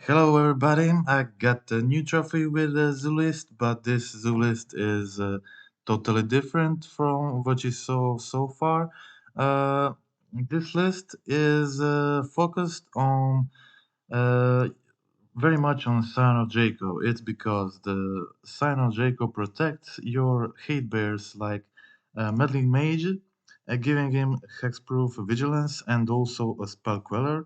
Hello everybody, I got a new trophy with the zoo list, but this zoo list is totally different from what you saw so far. This list is focused on uh, very much on Sign of Jacob. It's because the Sign of Jacob protects your Hatebears like Meddling Mage, giving him hexproof vigilance and also a spell queller,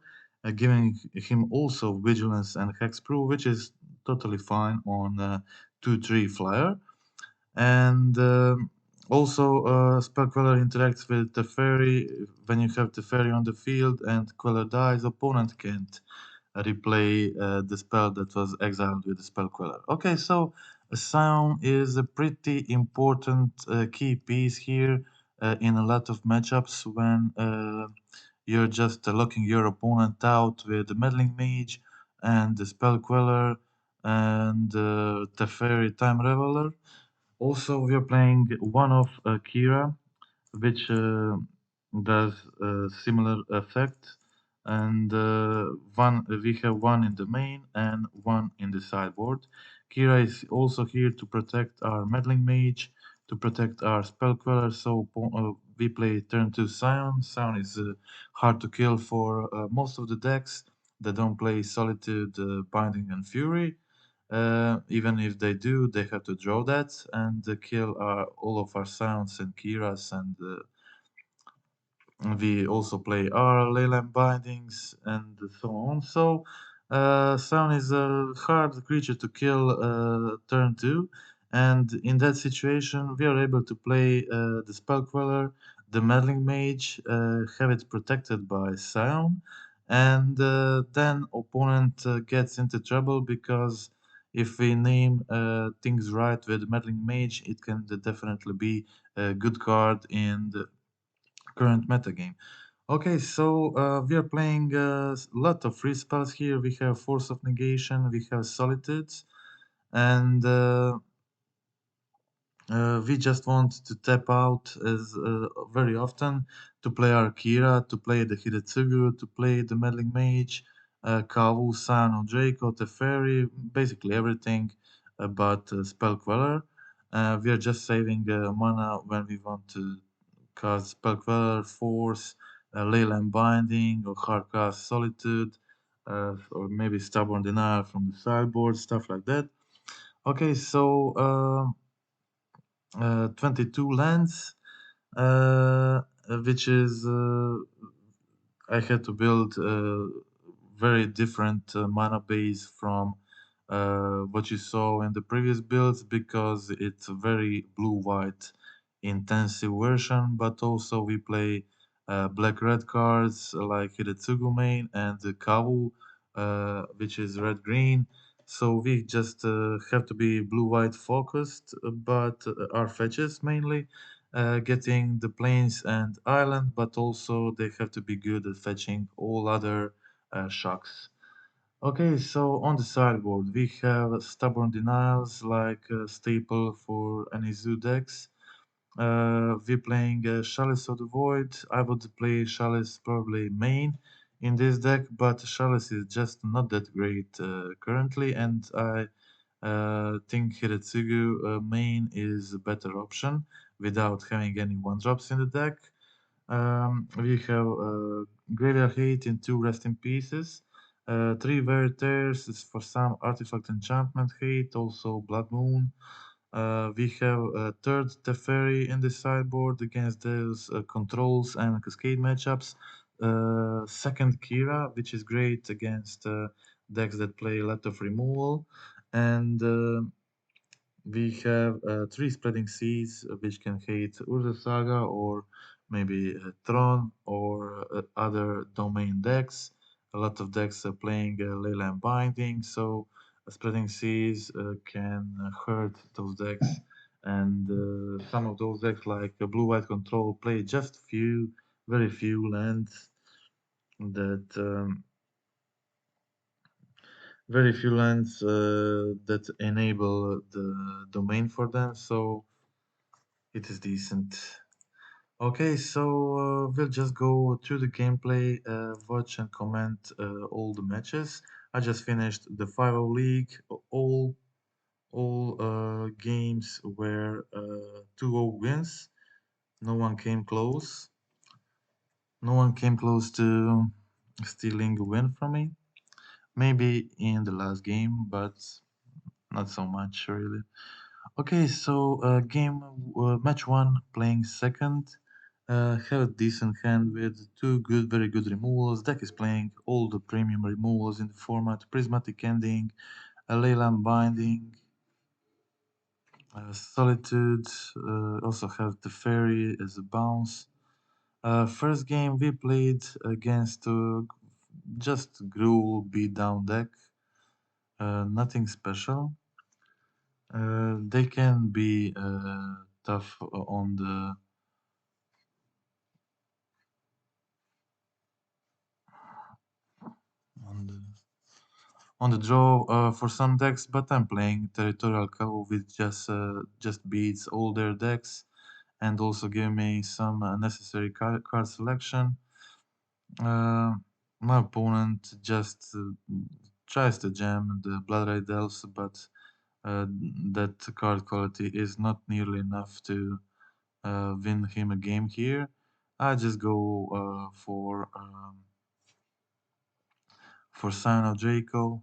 giving him also vigilance and hexproof, which is totally fine on 2-3 flyer. And also, spell queller interacts with the fairy. When you have the fairy on the field and queller dies, opponent can't replay the spell that was exiled with the spell queller. Okay, so Scion is a pretty important key piece here in a lot of matchups when you're just locking your opponent out with the Meddling Mage and the spell queller and the fairy time reveler. Also, we are playing one of Kira, which does a similar effect, and one we have one in the main and one in the sideboard. Kira is also here to protect our meddling mage, to protect our spell queller. So we play turn two Scion. Scion is hard to kill for most of the decks that don't play Solitude, Binding, and Fury. Even if they do, they have to draw that and kill all of our Scions and Kiras, and we also play our Leyline Bindings and so on. So, Scion is a hard creature to kill turn 2, and in that situation, we are able to play the Spell Queller, the Meddling Mage, have it protected by Scion, and then opponent gets into trouble because if we name things right with Meddling Mage, it can definitely be a good card in the current metagame. Okay, so we are playing a lot of free spells here. We have Force of Negation, we have Solitudes, and we just want to tap out as very often to play our Kira, to play the Hidetsugu, to play the Meddling Mage, Kawu, Sano, Draco, Teferi, basically everything but Spell Queller. We are just saving mana when we want to cast Spell Queller, Force, Leyline Binding, or Hardcast Solitude, or maybe Stubborn Denial from the sideboard, stuff like that. Okay, so 22 lands, which is I had to build a very different mana base from what you saw in the previous builds because it's a very blue-white intensive version, but also we play black-red cards like Hidetsugu main and the Kawu, which is red-green. So we just have to be blue-white focused, but our fetches mainly getting the plains and island, but also they have to be good at fetching all other shocks. Okay, so on the sideboard we have stubborn denials like staple for any zoo decks. We're playing Chalice of the Void. I would play Chalice probably main in this deck, but Chalice is just not that great currently, and I think Hiretsugu main is a better option without having any one drops in the deck. We have Graveyard Hate in 2 resting pieces. 3 Wear Tears is for some artifact enchantment hate, also Blood Moon. We have a third Teferi in the sideboard against those controls and cascade matchups. Second Kira, which is great against decks that play a lot of removal. And we have 3 Spreading Seas, which can hate Urza Saga or maybe Tron or other domain decks. A lot of decks are playing Leyline Binding, so Spreading Seas can hurt those decks. And some of those decks, like Blue White Control, play just very few lands that that enable the domain for them. So it is decent. Okay, so we'll just go through the gameplay, watch and comment all the matches. I just finished the 5-0 league. All games were 2-0 wins. No one came close. No one came close to stealing a win from me. Maybe in the last game, but not so much really. Okay, so match one, playing second. Have a decent hand with very good removals. Deck is playing all the premium removals in the format: Prismatic Ending, a Leyland Binding, Solitude. Also have the Fairy as a bounce. First game we played against just Gruel beat down deck. Nothing special. They can be tough on the on the draw for some decks, but I'm playing Territorial Cow, which just beats all their decks and also give me some necessary card selection. Uh, my opponent just tries to jam the Blood Red Elves, but that card quality is not nearly enough to win him a game here. I just go for Sign of Draco.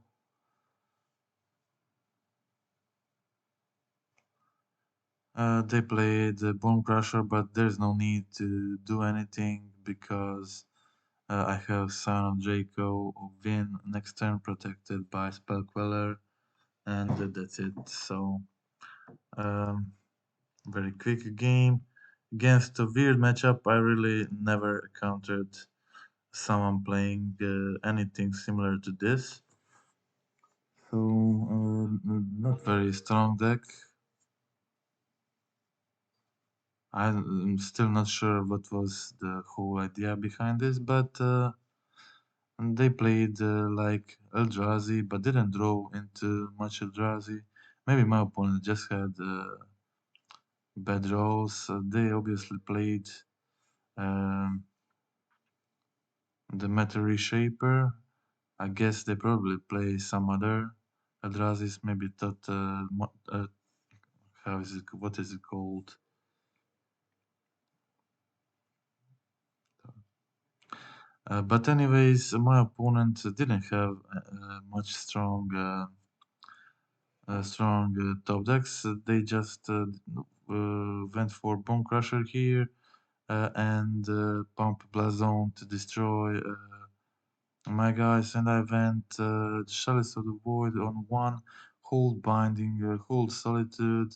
They played Bone Crusher, but there's no need to do anything because I have Sign of Draco win next turn protected by Spell Queller, and that's it. So, um, very quick game. Against a weird matchup, I really never encountered someone playing anything similar to this. So, not very strong deck. I'm still not sure what was the whole idea behind this, but they played like Eldrazi, but didn't draw into much Eldrazi. Maybe my opponent just had bad draws. They obviously played um, the Meta Reshaper. I guess they probably play some other Eldrazi's. Maybe thought, how is it? What is it called? But anyways, my opponent didn't have much strong top decks. They just went for Bone Crusher here and Pump Blazon to destroy my guys. And I went Chalice of the Void on one, Hold Binding, Hold Solitude.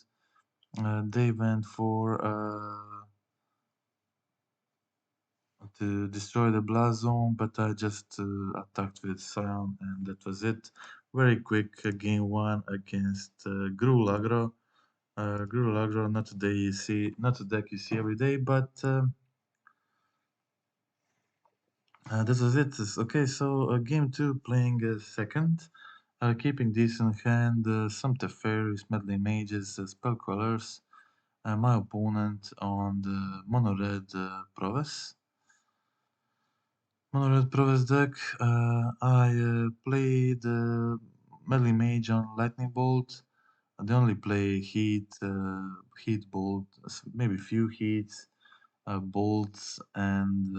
They went for to destroy the Blazon, but I just attacked with Scion, and that was it. Very quick game one against Gruel aggro. Gruel aggro, not a deck you see every day, but this was it. Okay, so game two, playing second, keeping decent hand, some Teferis, Meddling Mages, Spell Callers. My opponent on the mono red prowess. Mono red prowess deck. I played Meddling Mage on Lightning Bolt. They only play heat bolt, maybe few heats, bolts, and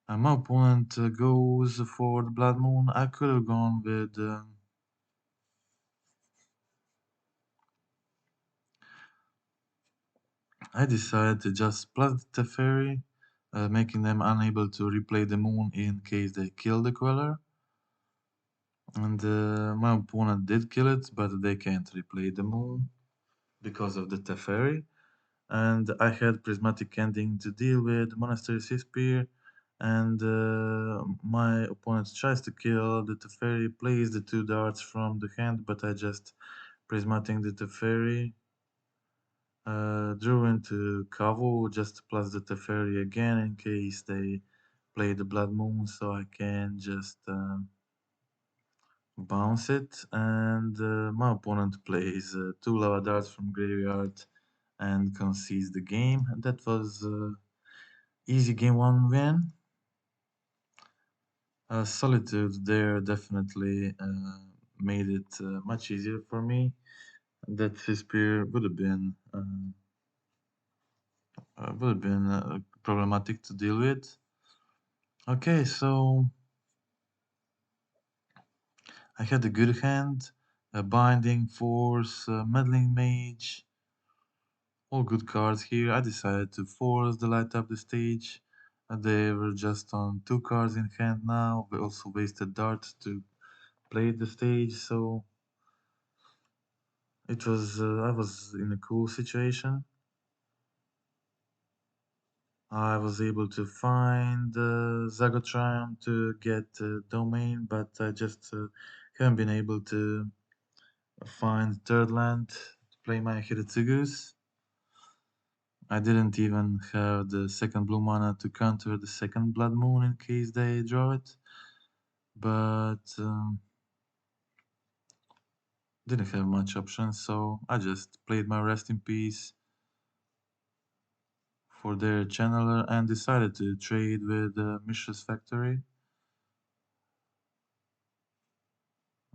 my opponent goes for the Blood Moon. I could have gone with. I decided to just plus the Teferi, making them unable to replay the moon in case they kill the Queller. And my opponent did kill it, but they can't replay the moon because of the Teferi. And I had Prismatic Ending to deal with, Monastery Sea Spear, and my opponent tries to kill the Teferi, plays the two darts from the hand, but I just Prismatic the Teferi, drew into Kavu, just plus the Teferi again in case they play the Blood Moon, so I can just bounce it, and my opponent plays two lava darts from graveyard and concedes the game. That was easy game one win. Solitude there definitely made it much easier for me. That spear would have been problematic to deal with. Okay, so I had a good hand, a binding force, meddling mage, all good cards here. I decided to force the light up the stage. They were just on 2 cards in hand now. We also wasted darts to play the stage, so it was I was in a cool situation. I was able to find Zagotrium to get domain, but I just haven't been able to find third land to play my Hiratsugus. I didn't even have the second blue mana to counter the second Blood Moon in case they draw it, but didn't have much options, so I just played my Rest in Peace for their channeler and decided to trade with Mishra's Factory.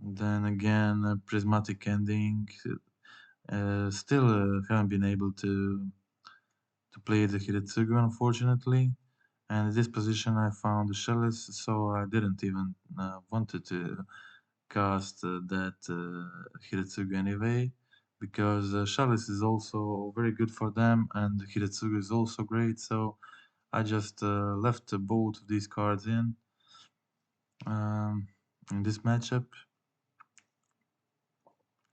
Then again, Prismatic Ending. Still haven't been able to play the Hiratsugu, unfortunately. And in this position, I found the Chalice, so I didn't even wanted to cast that Hiratsugu anyway, because Chalice is also very good for them, and Hiratsugu is also great. So I just left both of these cards um, in this matchup.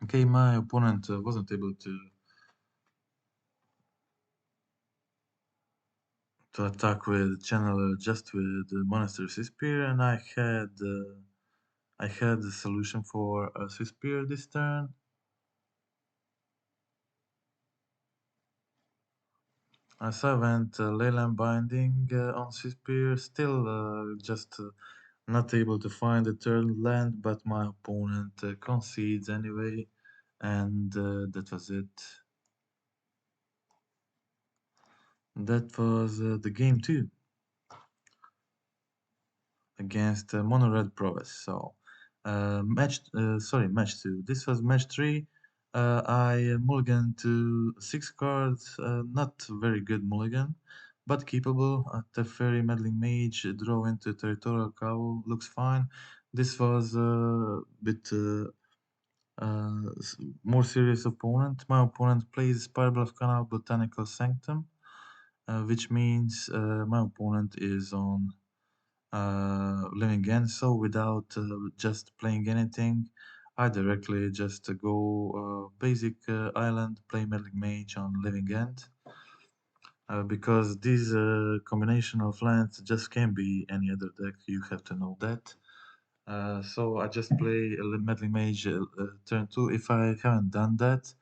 Okay, my opponent wasn't able to attack with Channeler just with the Monastery Spear, and I had the solution for a Spear this turn. So I went Leyland Binding on Spear, still just not able to find the third land, but my opponent concedes anyway, and that was it. That was the game 2 against Mono Red Prowess. So match 2. This was match 3. I mulliganed to 6 cards, not very good mulligan, but keepable. Teferi Meddling Mage, draw into Territorial Cowl, looks fine. This was a bit more serious opponent. My opponent plays Pyrebluff Canal Botanical Sanctum, which means my opponent is on living end. So without just playing anything, I directly just go basic island, play Meddling Mage on living end. Because this combination of lands just can't be any other deck, you have to know that. So I just play a Meddling Mage turn 2. If I haven't done that,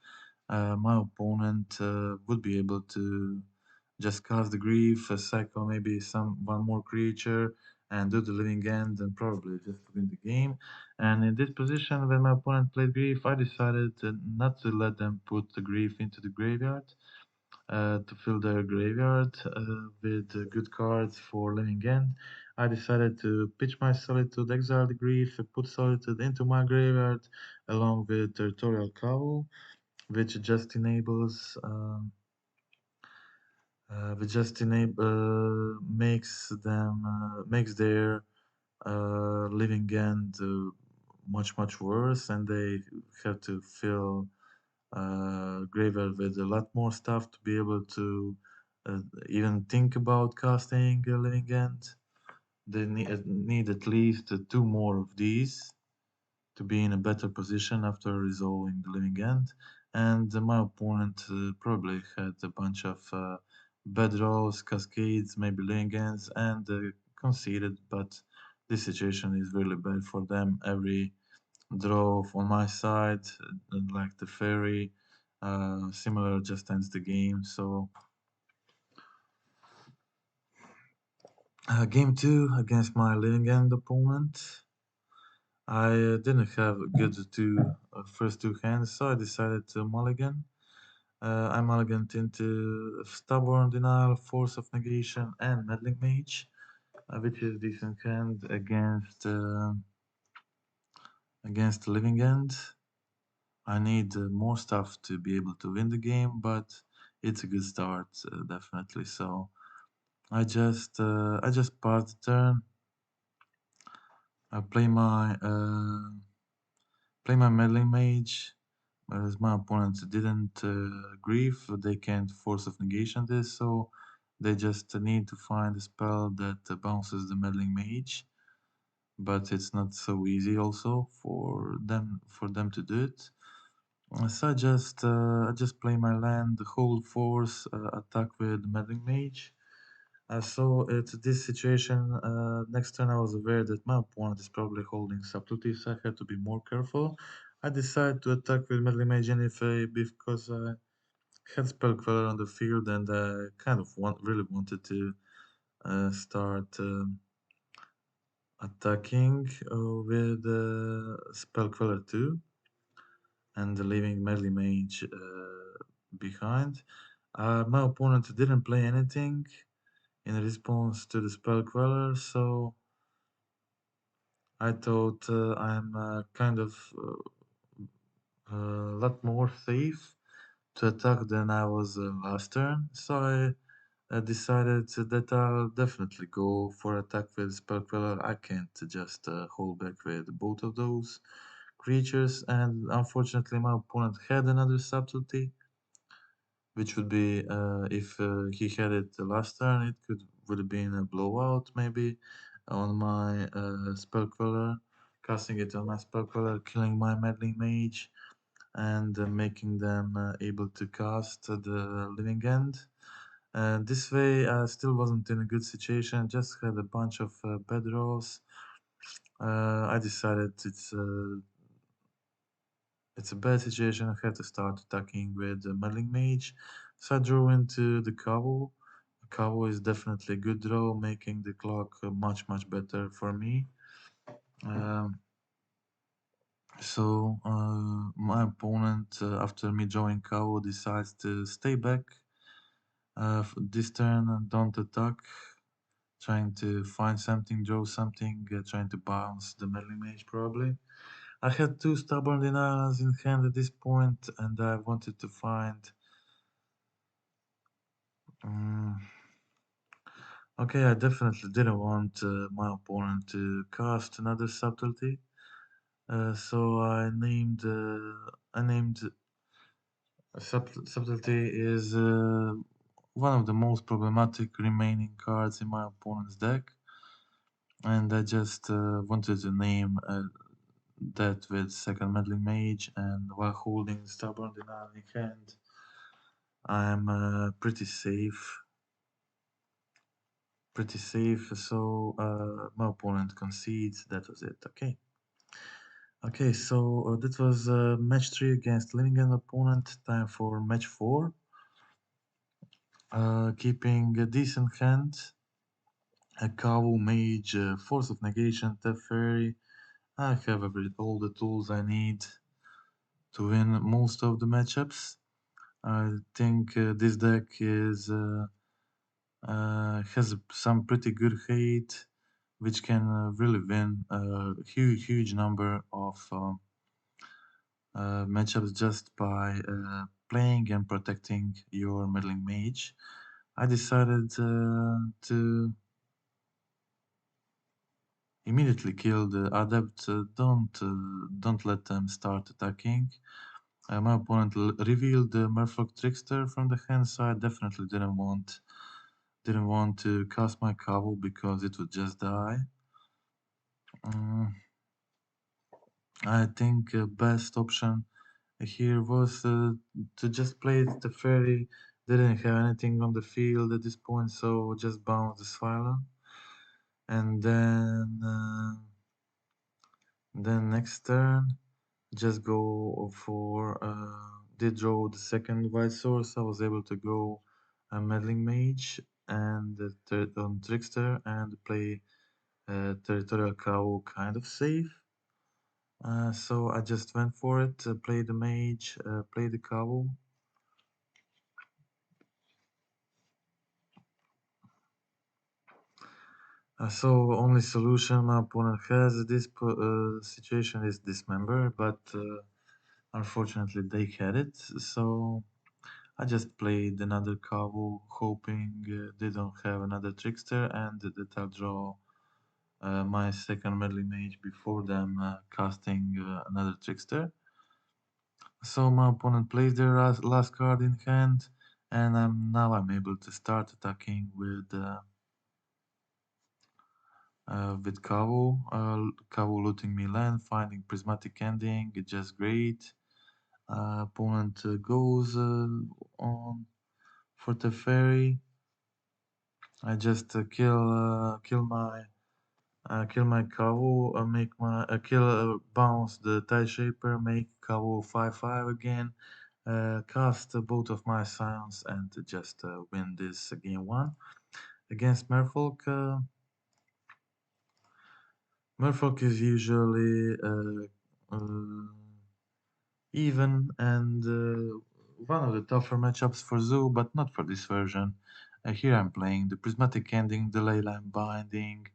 my opponent would be able to just cast the Grief, cycle maybe one more creature, and do the living end, and probably just win the game. And in this position, when my opponent played Grief, I decided not to let them put the Grief into the graveyard. To fill their graveyard with good cards for living end. I decided to pitch my Solitude, exile the Grief, put Solitude into my graveyard along with Territorial Cowl, which just enables makes their living end much worse, and they have to fill graveyard with a lot more stuff to be able to uh, even think about casting a living end. They need at least 2 more of these to be in a better position after resolving the living end. And my opponent probably had a bunch of bad rolls, cascades, maybe living ends, and conceded. But this situation is really bad for them. Every draw on my side, like the fairy, similar just ends the game. So game 2 against my living end opponent. I didn't have a good first 2 hands, so I decided to mulligan. I mulliganed into Stubborn Denial, Force of Negation, and Meddling Mage. which is decent hand against Living End. I need more stuff to be able to win the game, but it's a good start, definitely. So I just pass the turn. I play my Meddling Mage. As my opponent didn't grieve, they can't force of negation this, so they just need to find a spell that bounces the Meddling Mage. But it's not so easy also for them to do it. So I just play my land, hold force, attack with Meddling Mage. So it's this situation. Next turn, I was aware that my opponent is probably holding subtlety, so I had to be more careful. I decided to attack with Meddling Mage anyway because I had Spell Queller on the field and I kind of really wanted to start attacking with Spell Queller too and leaving Meddling Mage behind. My opponent didn't play anything in response to the Spell Queller, so I thought I'm kind of a lot more safe to attack than I was last turn, so I decided that I'll definitely go for attack with Spell Queller. I can't just hold back with both of those creatures, and unfortunately my opponent had another subtlety, which would be if he had it last turn, it would have been a blowout maybe on my Spell Queller, casting it on my Spell Queller, killing my Meddling Mage, and making them able to cast the Living End. This way, I still wasn't in a good situation, just had a bunch of bad draws. I decided it's a bad situation. I have to start attacking with the Meddling Mage. So I drew into the Cabo. Cabo is definitely a good draw, making the clock much better for me. Um, my opponent, after me drawing Cabo, decides to stay back this turn and don't attack, trying to find something, draw something, trying to bounce the Meddling Mage probably. I had two Stubborn Denials in hand at this point, and I wanted to find. Um, okay, I definitely didn't want my opponent to cast another subtlety, so I named subtlety is one of the most problematic remaining cards in my opponent's deck, and I just wanted to name that with second Meddling Mage, and while holding Stubborn Denial in hand, I'm pretty safe. Pretty safe, so my opponent concedes. That was it. Okay. Okay, so that was match 3 against living end opponent. Time for match 4. Keeping a decent hand. A Kavu, Mage, Force of Negation, Teferi. I have all the tools I need to win most of the matchups. I think this deck has some pretty good hate, which can really win a huge number of matchups just by playing and protecting your Meddling Mage. I decided to immediately kill the Adept. Don't let them start attacking. My opponent revealed the Merfolk Trickster from the hand, so I definitely didn't want to cast my Cavil because it would just die. I think best option here was to just play the fairy. They didn't have anything on the field at this point, so just bounce the Phylon. And then next turn, just go for did draw the second white source. I was able to go a Meddling Mage and the third on Trickster and play Territorial Cow kind of safe. So I just went for it, play the Mage, play the Cow. So only solution my opponent has in this situation is dismember, but unfortunately they had it. So I just played another Kavu, hoping they don't have another trickster, and that I'll draw my second Meddling Mage before them casting another trickster. So my opponent plays their last card in hand, and I'm able to start attacking with Kavu. Kavu looting me land, finding prismatic ending, it's just great. Opponent goes on for the fairy. I just kill my Kavu, make my kill bounce the Tide Shaper, make Kavu 5/5 again, cast both of my scions and just win this game one against Merfolk. Merfolk is usually even and one of the tougher matchups for Zoo, but not for this version. Here I'm playing the Prismatic Ending, the Leyline Binding,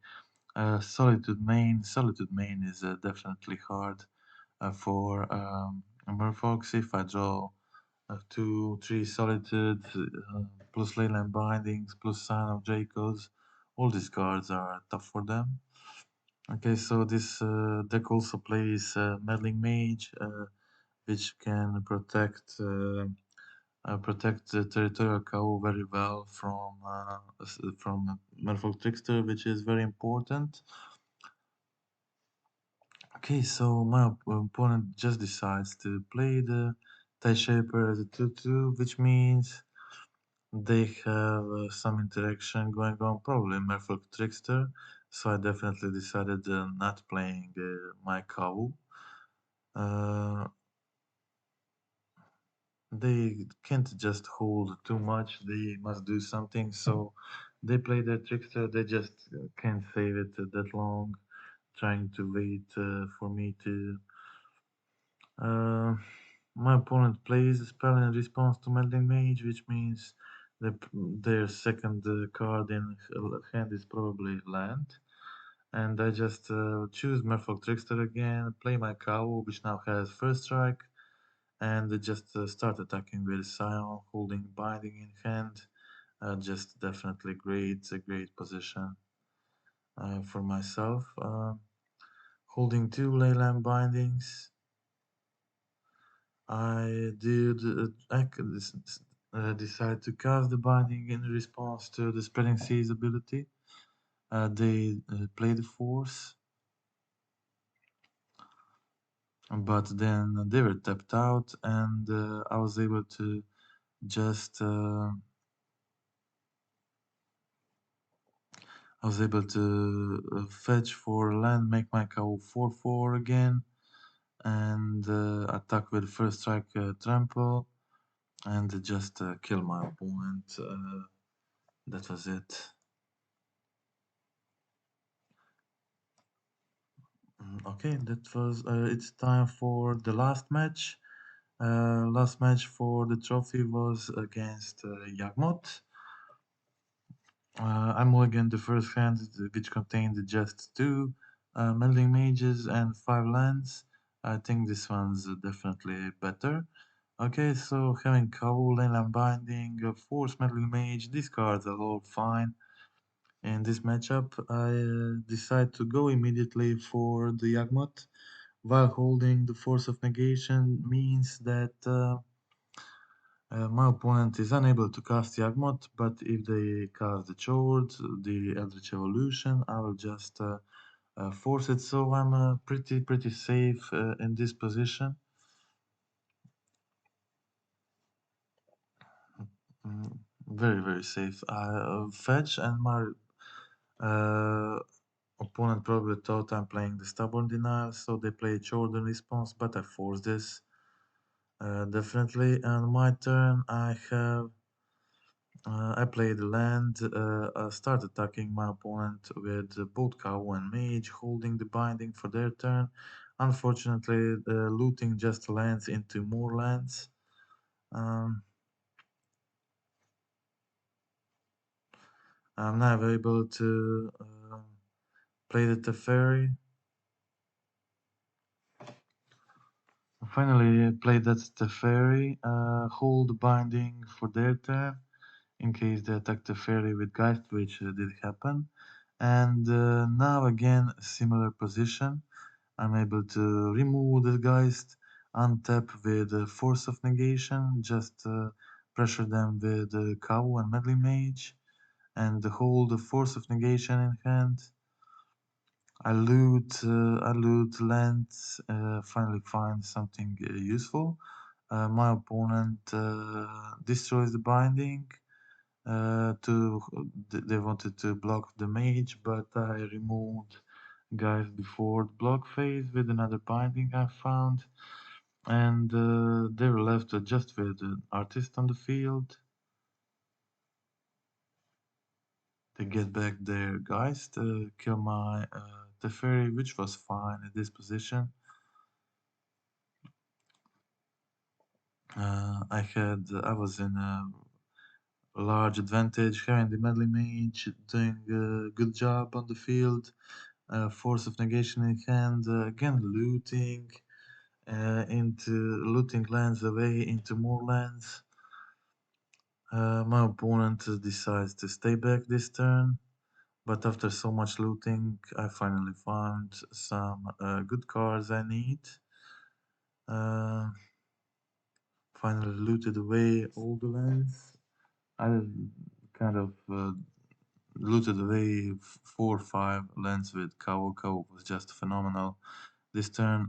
Solitude Main. Solitude Main is definitely hard for Merfolk. If I draw 2, 3 Solitude plus Leyline Bindings plus Sign of Dracos, all these cards are tough for them. Okay, so this deck also plays Meddling Mage, which can protect the territorial cow very well from Merfolk Trickster, which is very important. Okay, so my opponent just decides to play the Tie Shaper as a 2/2, which means they have some interaction going on, probably Merfolk Trickster. So I definitely decided not playing my cow. Uh, they can't just hold too much, they must do something. So they play their trickster, they just can't save it that long, trying to wait for me to. Uh, my opponent plays a spell in response to Meddling Mage, which means their second card in hand is probably land. And I just choose Merfolk Trickster again, play my cow, which now has first strike, and just start attacking with Scion, holding Binding in hand. Just definitely a great position for myself. Holding 2 Leyland Bindings, I could decide to cast the Binding in response to the Spreading Seas ability. They play the Force, but then they were tapped out, and I was able to just I was able to fetch for land, make my cow 4/4 again, and attack with first strike trample, and just kill my opponent. That was it. Okay, that was. It's time for the last match. Last match for the trophy was against Yawgmoth. I mulliganed the first hand, which contained just 2 Meddling Mages and 5 lands. I think this one's definitely better. Okay, so having Kavu, Leyland Binding, Force Meddling Mage, these cards are all fine. In this matchup, I decide to go immediately for the Yawgmoth, while holding the Force of Negation means that my opponent is unable to cast Yawgmoth, but if they cast the Chord, the Eldritch Evolution, I will just force it. So I'm pretty safe in this position. Mm, very safe. I fetch, and my uh, opponent probably thought I'm playing the Stubborn Denial, so they play Chord in response, but I force this. Definitely. On my turn, I play the land, start attacking my opponent with both cow and mage, holding the binding for their turn. Unfortunately, looting just lands into more lands. Um, I'm now able to play the Teferi. Finally, I played that Teferi, hold binding for their turn in case they attack Teferi with Geist, which did happen. And now again, similar position. I'm able to remove the Geist, untap with Force of Negation, just pressure them with Cow and Meddling Mage, and hold the Force of Negation in hand. I loot lands, finally find something useful. My opponent destroys the binding. They wanted to block the mage, but I removed guys before the block phase with another binding I found, and they were left just with an artist on the field. They get back their guys to kill my Teferi, which was fine at this position. I was in a large advantage, having the Meddling Mage doing a good job on the field, Force of Negation in hand, again looting lands away into more lands. My opponent decides to stay back this turn, but after so much looting, I finally found some good cards I need. Uh, Finally looted away all the lands. I kind of looted away 4 or 5 lands with Kawo. Kawo was just phenomenal. This turn,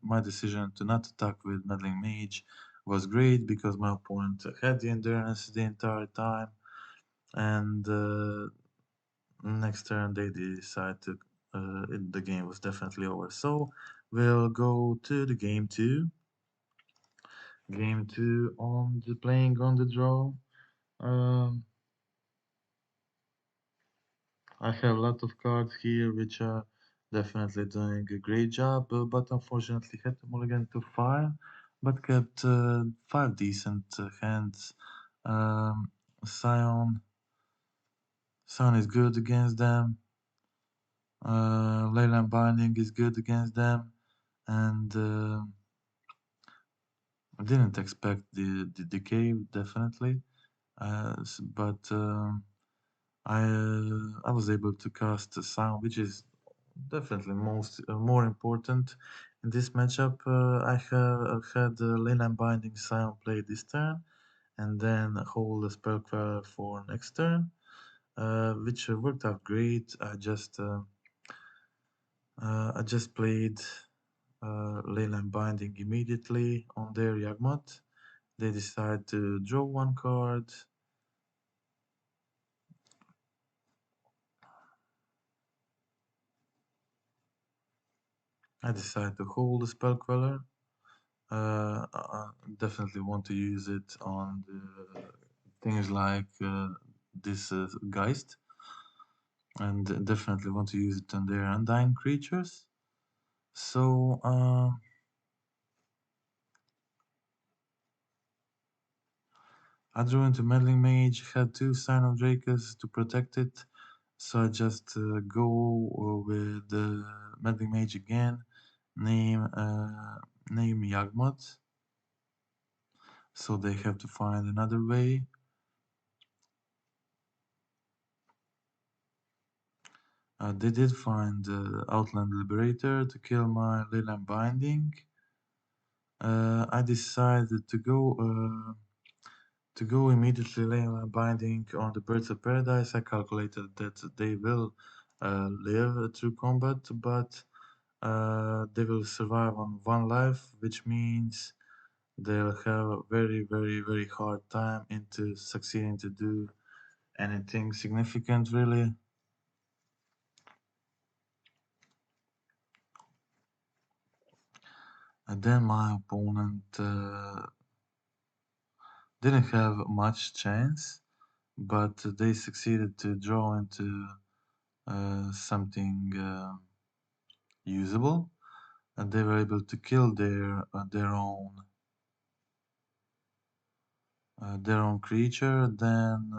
my decision to not attack with Meddling Mage was great because my opponent had the endurance the entire time, and next turn they decide to. The game was definitely over. So we'll go to the game two. Game two on the playing on the draw. Um, I have a lot of cards here which are definitely doing a great job, but unfortunately had to mulligan to 5, but kept 5 decent hands. Um, Scion, Scion is good against them. Leyland Binding is good against them, and I didn't expect the decay definitely, but I was able to cast a Scion, which is definitely more important in this matchup. Had Leyland Binding Scion play this turn, and then hold a spell queller for next turn, which worked out great. I just played Leyland Binding immediately on their Yawgmoth. They decide to draw 1 card. I decide to hold the spell queller. I definitely want to use it on the things like this Geist, and definitely want to use it on their undying creatures. So I drew into Meddling Mage, had 2 Sign of Drakus to protect it, so I just go with Meddling Mage again, name Yawgmoth, so they have to find another way. They did find Outland Liberator to kill my Leyland Binding. I decided to go immediately Leyland Binding on the Birds of Paradise. I calculated that they will live through combat, but they will survive on 1 life, which means they'll have a very, very, very hard time into succeeding to do anything significant, really. And then my opponent didn't have much chance, but they succeeded to draw into something usable, and they were able to kill their own creature. Then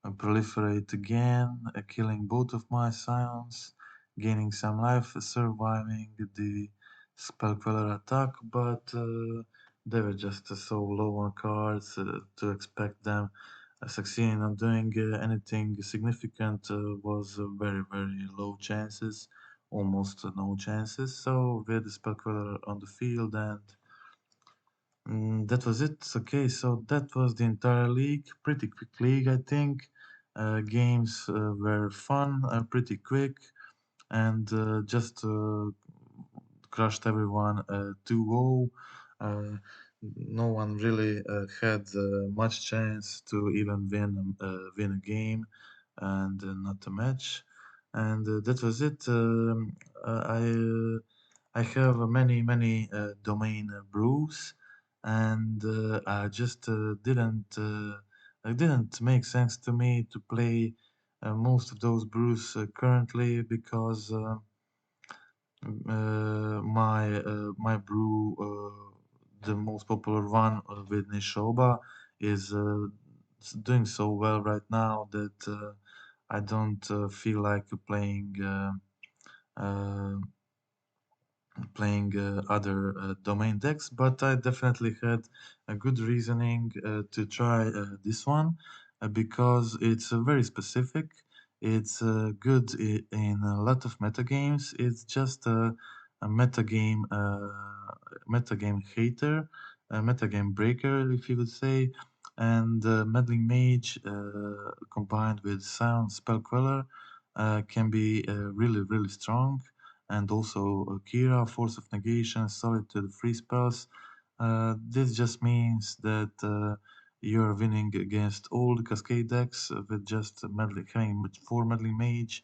proliferate again, killing both of my scions, gaining some life, surviving the spell queller attack, but they were just so low on cards to expect them succeeding on doing anything significant was very, very low chances, almost no chances. So we had the spell queller on the field and that was it. Okay, so that was the entire league. Pretty quick league, I think. Games were fun, pretty quick, and just crushed everyone 2-0. No one really had much chance to even win a game and not a match. And that was it. I have many domain brews, and I just didn't. It didn't make sense to me to play most of those brews currently because my brew, the most popular one with Nishoba, is doing so well right now that I don't feel like uh, playing other domain decks, but I definitely had a good reasoning to try this one because it's very specific. It's good in a lot of metagames. It's just a metagame hater, a metagame breaker, if you would say. And Meddling Mage combined with Sound Spell Queller can be really strong, and also Kira, Force of Negation, Solitude, Free Spells. This just means that you're winning against all the Cascade decks with just having 4 Meddling Mage,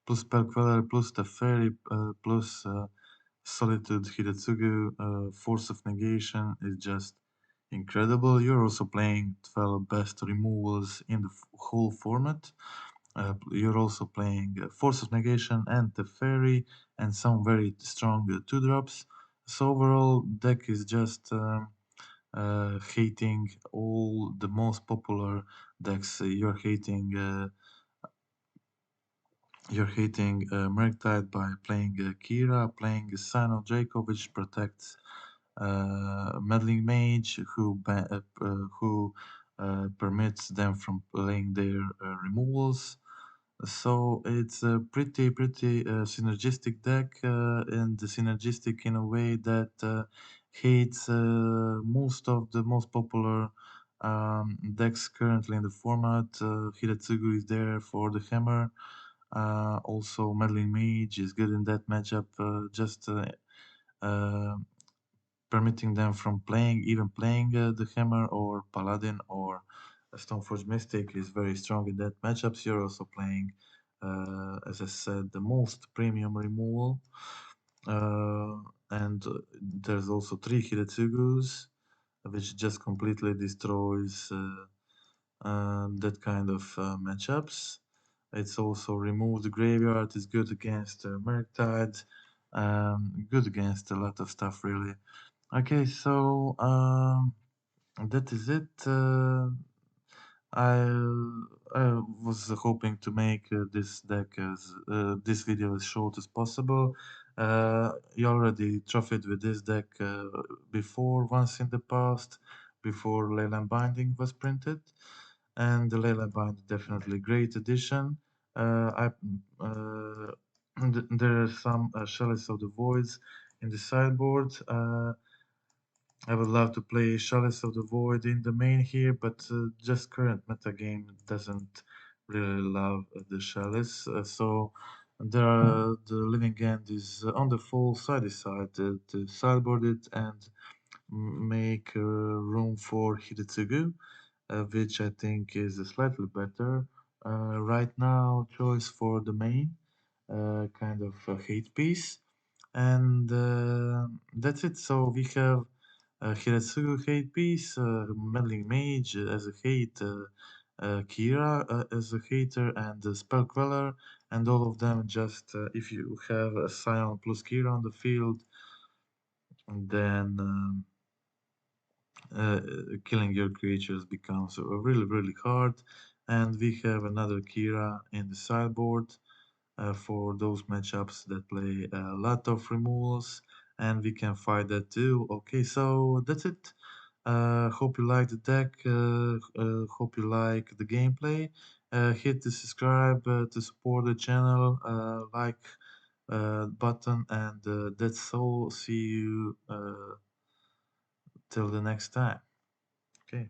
plus Spell Queller, plus the Fairy, plus Solitude Hidatsugu, Force of Negation is just incredible. You're also playing 12 best removals in the whole format. You're also playing Force of Negation and the Fairy and some very strong 2-drops. So overall, deck is just hating all the most popular decks. You're hating Murktide by playing Kira, playing Sign of Jacob, which protects Meddling Mage, who permits them from playing their removals. So it's a pretty synergistic deck, and synergistic in a way that hates most of the most popular decks currently in the format. Hidatsugu is there for the hammer. Also, Meddling Mage is good in that matchup. Just uh, permitting them from playing the hammer or paladin or a Stoneforge Mystic is very strong in that matchups. You're also playing, as I said, the most premium removal, uh, and there's also 3 Hidatsugus, which just completely destroys that kind of matchups. It's also removed the graveyard. It's good against Murktide. Good against a lot of stuff, really. Okay, so that is it. I I was hoping to make this video as short as possible. You already trophied with this deck before once in the past, before Leyline Binding was printed, and the Leyline Binding definitely great addition. I there are some Chalice of the Voids in the sideboard. I would love to play Chalice of the Void in the main here, but just current metagame doesn't really love the Chalice. So the Living End is on the full side side to sideboard it and make room for Hidetsugu, which I think is slightly better. Right now, choice for the main, kind of a hate piece. And that's it. So we have Hiratsugu hate piece, Meddling Mage as a hate, Kira as a hater, and Spell Queller, and all of them just if you have a Scion plus Kira on the field, then killing your creatures becomes really hard. and we have another Kira in the sideboard for those matchups that play a lot of removals, and we can fight that too. Okay, so that's it. Hope you like the deck. Hope you like the gameplay. Hit the subscribe to support the channel. Like button, and that's all. See you till the next time. Okay.